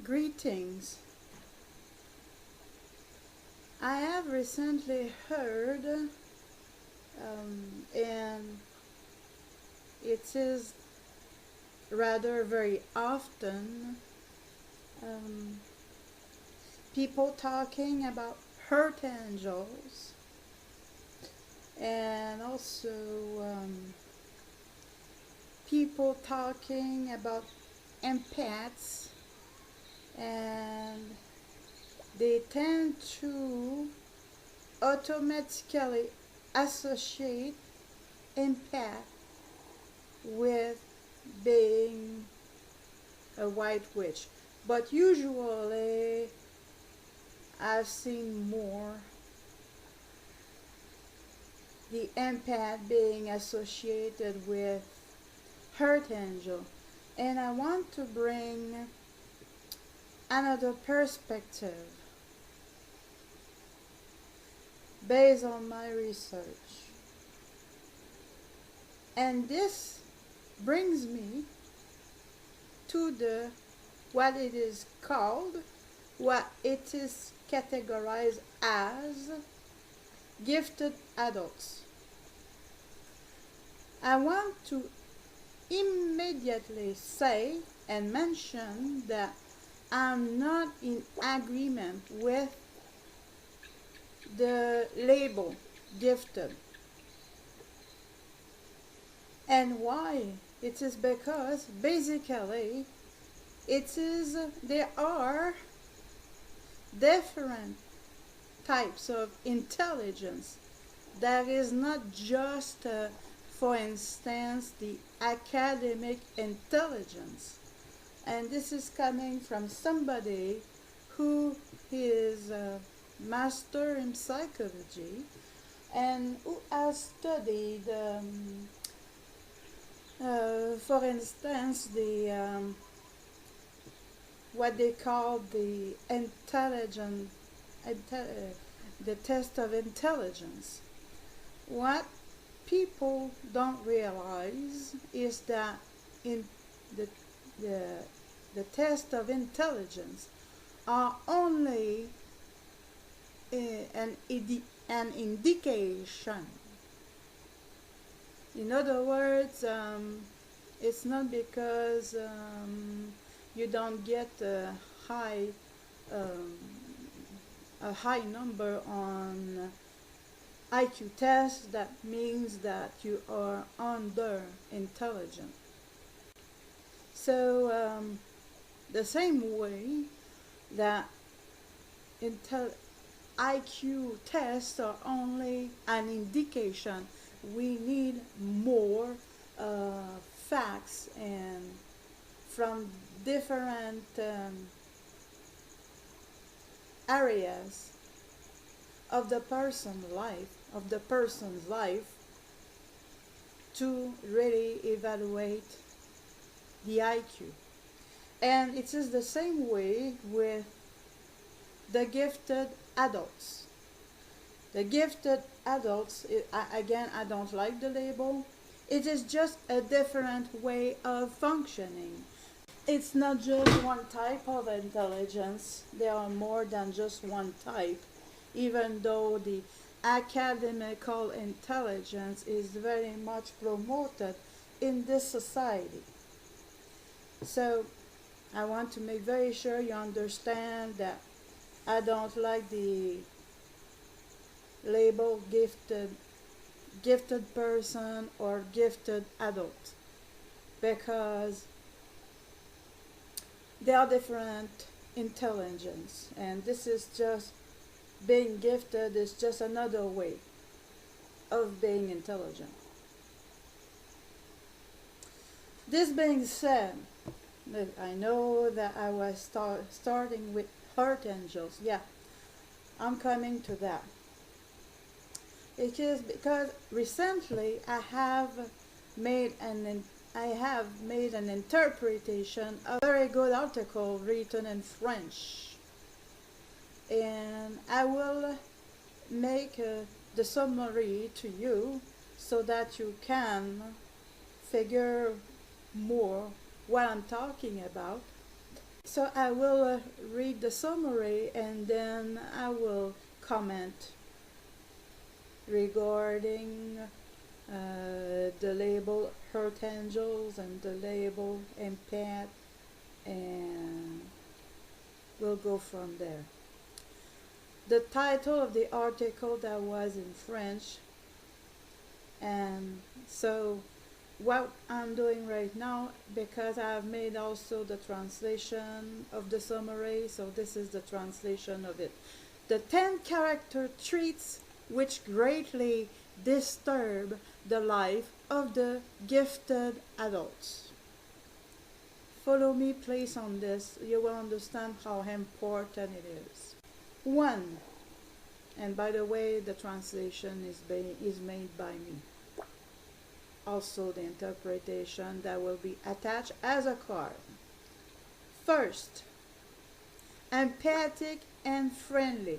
Greetings. I have recently heard, and it is rather very often, um, people talking about hurt angels, and also people talking about empaths, and they tend to automatically associate empath with being a white witch. But usually I've seen more the empath being associated with hurt angel. And I want to bring another perspective based on my research. And this brings me to the what it is called, what it is categorized as gifted adults. I want to immediately say and mention that I'm not in agreement with the label gifted. And why? It is because basically there are different types of intelligence. That is not just, for instance, the academic intelligence. And this is coming from somebody who is a master in psychology and who has studied, for instance, what they call the the test of intelligence. What people don't realize is that in the the, the test of intelligence are only an indication. In other words, it's not because you don't get um, a high number on IQ test that means that you are under intelligent. So the same way that IQ tests are only an indication, we need more facts and from different areas of the person's life to really evaluate the IQ. And it is the same way with the gifted adults. The gifted adults, again, I don't like the label. It is just a different way of functioning. It's not just one type of intelligence. There are more than just one type, even though the academical intelligence is very much promoted in this society. So I want to make very sure you understand that I don't like the label gifted person or gifted adult, because they are different intelligence, and this is just being gifted is just another way of being intelligent. This being said, I know that I was starting with hurt angels. Yeah, I'm coming to that. It is because recently I have made an interpretation of a very good article written in French, and I will make the summary to you so that you can figure more what I'm talking about. So I will read the summary and then I will comment regarding the label Hurt Angels and the label Empath, and we'll go from there. The title of the article that was in French, and so what I'm doing right now, because I've made also the translation of the summary, so this is the translation of it. The 10 character traits which greatly disturb the life of the gifted adults. Follow me please on this, you will understand how important it is. 1. And by the way, the translation is made by me. Also the interpretation that will be attached as a card. First, empathic and friendly.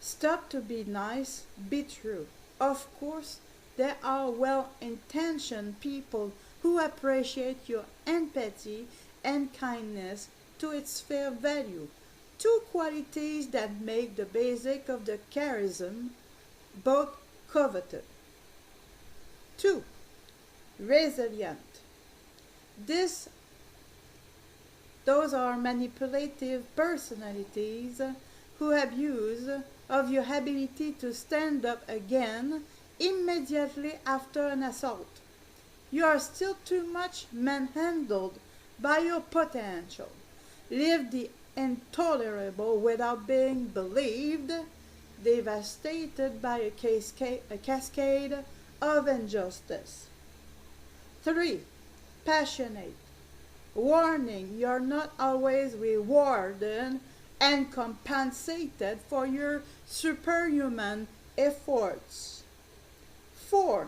Stop to be nice, be true. Of course, there are well-intentioned people who appreciate your empathy and kindness to its fair value, two qualities that make the basic of the charism, both coveted. 2. Resilient. Those are manipulative personalities who abuse of your ability to stand up again immediately after an assault. You are still too much manhandled by your potential. Live the intolerable without being believed, devastated by a cascade of injustice. 3. Passionate. Warning, you're not always rewarded and compensated for your superhuman efforts. 4.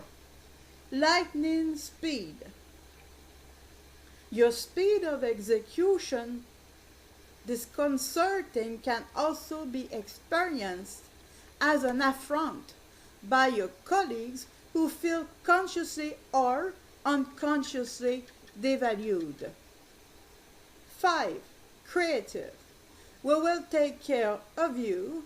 Lightning speed. Your speed of execution, disconcerting, can also be experienced as an affront by your colleagues who feel consciously or unconsciously devalued. 5. Creative. We will take care of you,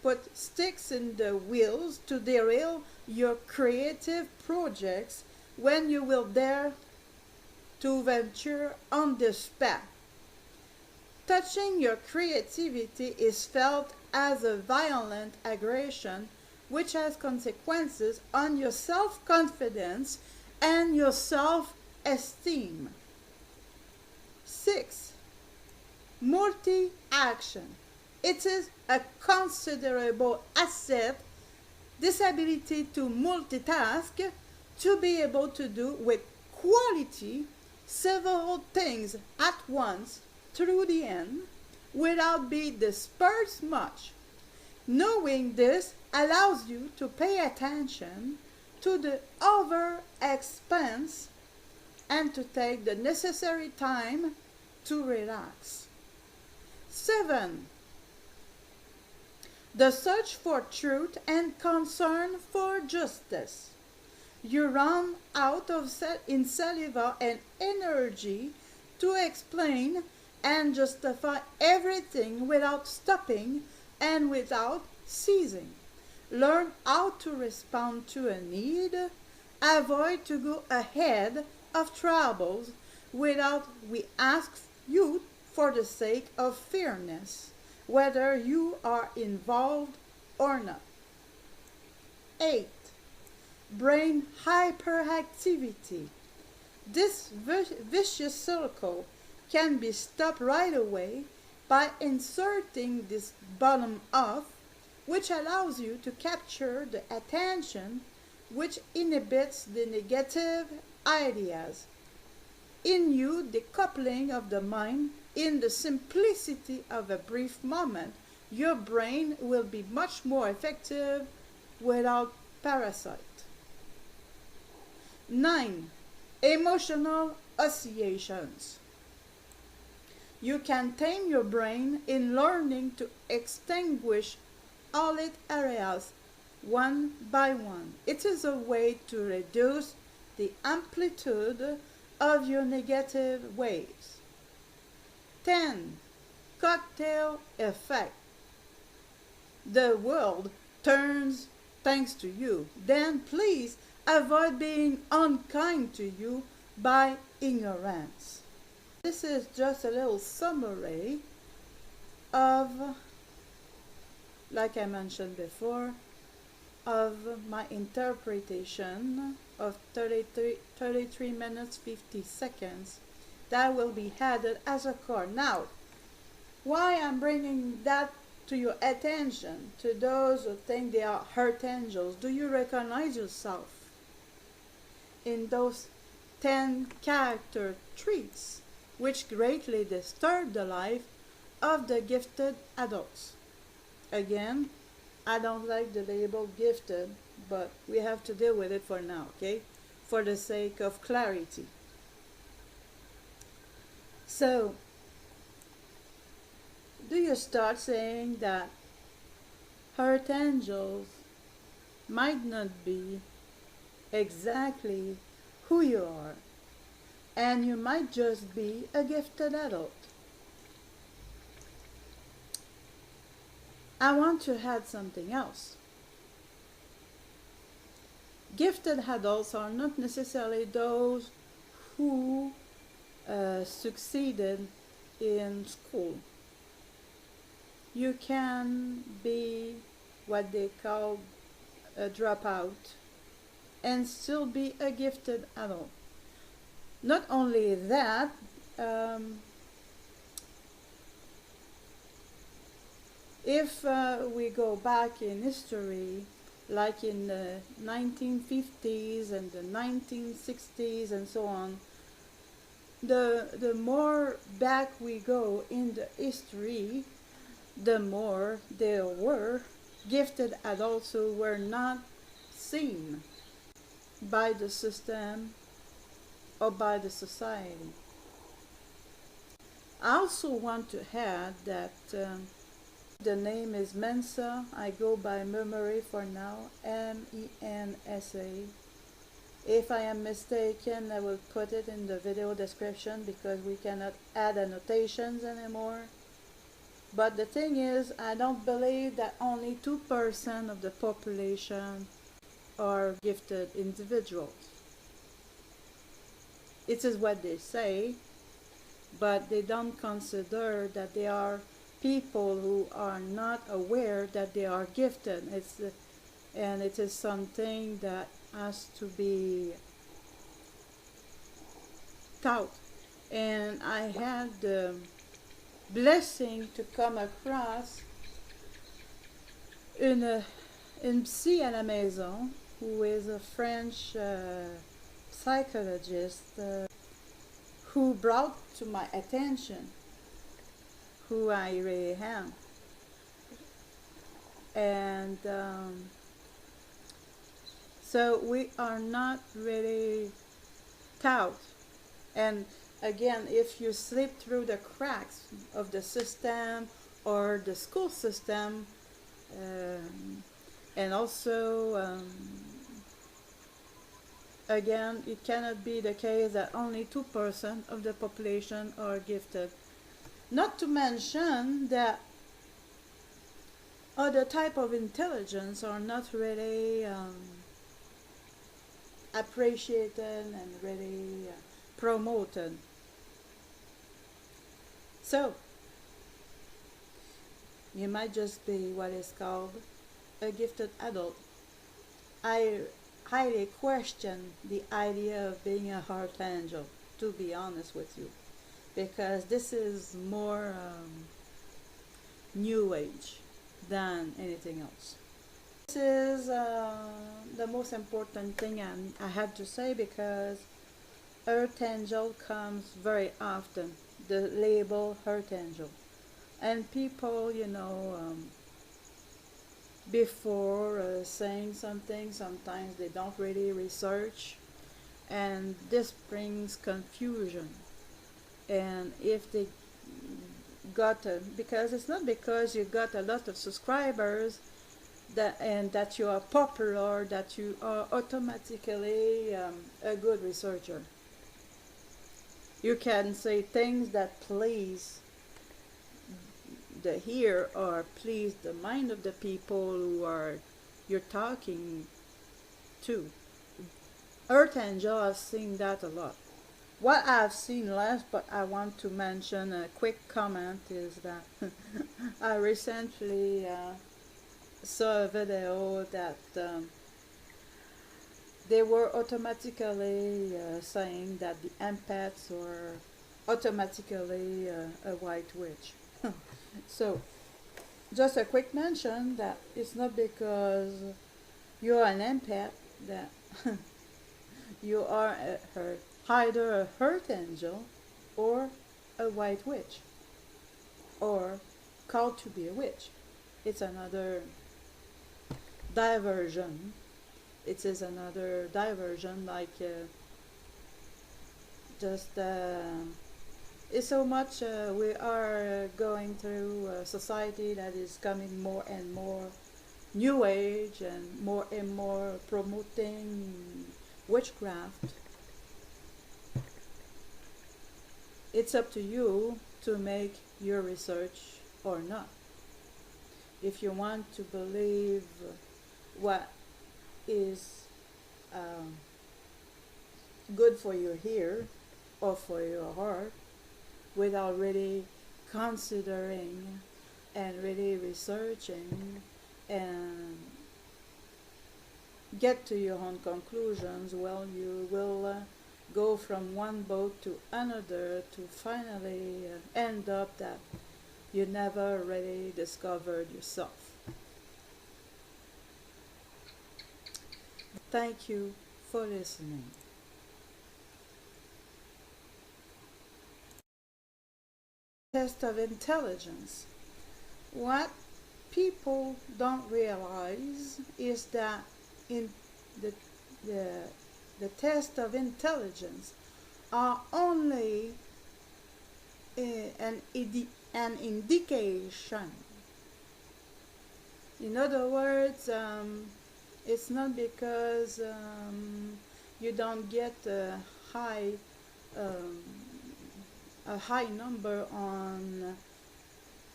put sticks in the wheels to derail your creative projects when you will dare to venture on this path. Touching your creativity is felt as a violent aggression which has consequences on your self-confidence and your self-esteem. 6. Multi-action. It is a considerable asset, this ability to multitask, to be able to do with quality several things at once through the end without being dispersed much. Knowing this allows you to pay attention to the over expense and to take the necessary time to relax. 7. The search for truth and concern for justice. You run out of saliva and energy to explain and justify everything without stopping and without ceasing. Learn how to respond to a need. Avoid to go ahead of troubles without we ask you for the sake of fairness, whether you are involved or not. 8. Brain hyperactivity. This vicious circle can be stopped right away by inserting this bottom off, which allows you to capture the attention, which inhibits the negative ideas. In you, the coupling of the mind, in the simplicity of a brief moment, your brain will be much more effective without parasite. 9. Emotional oscillations. You can tame your brain in learning to extinguish all its areas one by one. It is a way to reduce the amplitude of your negative ways. 10. Cocktail effect. The world turns thanks to you. Then please avoid being unkind to you by ignorance. This is just a little summary of, like I mentioned before, of my interpretation of 33 minutes 50 seconds that will be added as a core. Now, why I'm bringing that to your attention, to those who think they are hurt angels, do you recognize yourself in those 10 character traits which greatly disturb the life of the gifted adults? Again, I don't like the label gifted, but we have to deal with it for now, okay? For the sake of clarity. So, do you start saying that hurt angels might not be exactly who you are, and you might just be a gifted adult? I want to add something else. Gifted adults are not necessarily those who succeeded in school. You can be what they call a dropout and still be a gifted adult. Not only that, if we go back in history, like in the 1950s and the 1960s and so on, the more back we go in the history, the more there were gifted adults who were not seen by the system or by the society. I also want to add that the name is Mensa. I go by memory for now, M-E-N-S-A. If I am mistaken, I will put it in the video description because we cannot add annotations anymore. But the thing is, I don't believe that only 2% of the population are gifted individuals. It is what they say, but they don't consider that they are people who are not aware that they are gifted. And it is something that has to be taught. And I had the blessing to come across une psy à la maison who is a French psychologist who brought to my attention who I really am. And so we are not really taught. And again, if you slip through the cracks of the system or the school system, and also again, it cannot be the case that only 2% of the population are gifted. Not to mention that other type of intelligence are not really appreciated and really promoted. So, you might just be what is called a gifted adult. I highly question the idea of being a heart angel, to be honest with you, because this is more new age than anything else. This is the most important thing I have to say, because Earth Angel comes very often, the label Earth Angel. And people, you know, before saying something, sometimes they don't really research, and this brings confusion. And if they got because it's not because you got a lot of subscribers and that you are popular that you are automatically a good researcher. You can say things that please the ear or please the mind of the people who are you're talking to. Earth Angel, I've seen that a lot. What I've seen less, but I want to mention a quick comment, is that I recently saw a video that they were automatically saying that the empaths were automatically a white witch. So, just a quick mention that it's not because you're an empath that you are either a hurt angel or a white witch or called to be a witch. It's another diversion. It is another diversion, like just it's so much we are going through a society that is coming more and more new age and more promoting witchcraft. It's up to you to make your research or not. If you want to believe what is um, good for your ear or for your heart without really considering and really researching and get to your own conclusions, well, you will go from one boat to another to finally end up that you never really discovered yourself. Thank you for listening. Test of intelligence. What people don't realize is that in the, the, the test of intelligence are only an indication. In other words, it's not because you don't get um, a high number on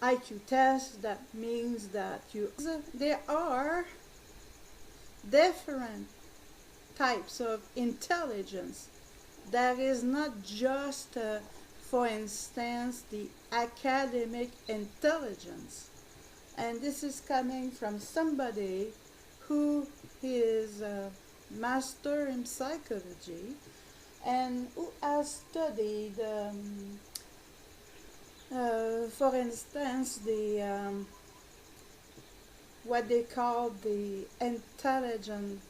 IQ test that means that you. There are different types of intelligence. That is not just, for instance, the academic intelligence. And this is coming from somebody who is a master in psychology and who has studied, for instance, what they call the intelligent,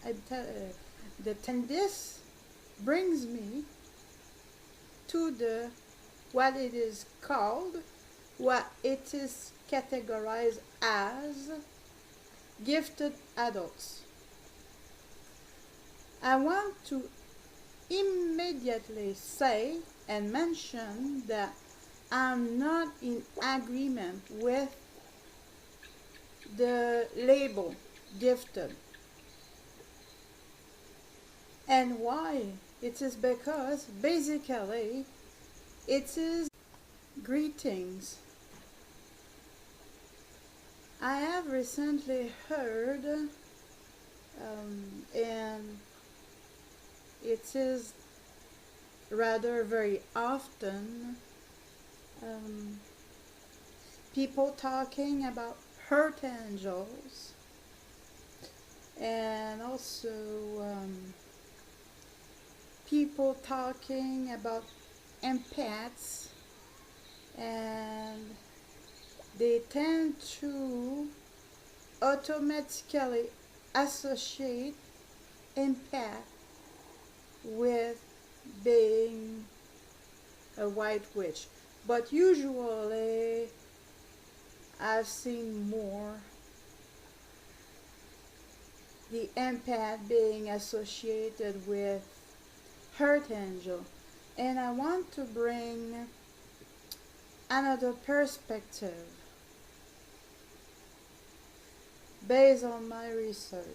and this brings me to the what it is called, what it is categorized as gifted adults. I want to immediately say and mention that I'm not in agreement with the label gifted. And why? It is because basically it is greetings. I have recently heard, and it is rather very often, people talking about hurt angels and also people talking about empaths, and they tend to automatically associate empath with being a white witch. But usually I've seen more the empath being associated with hurt angel. And I want to bring another perspective based on my research.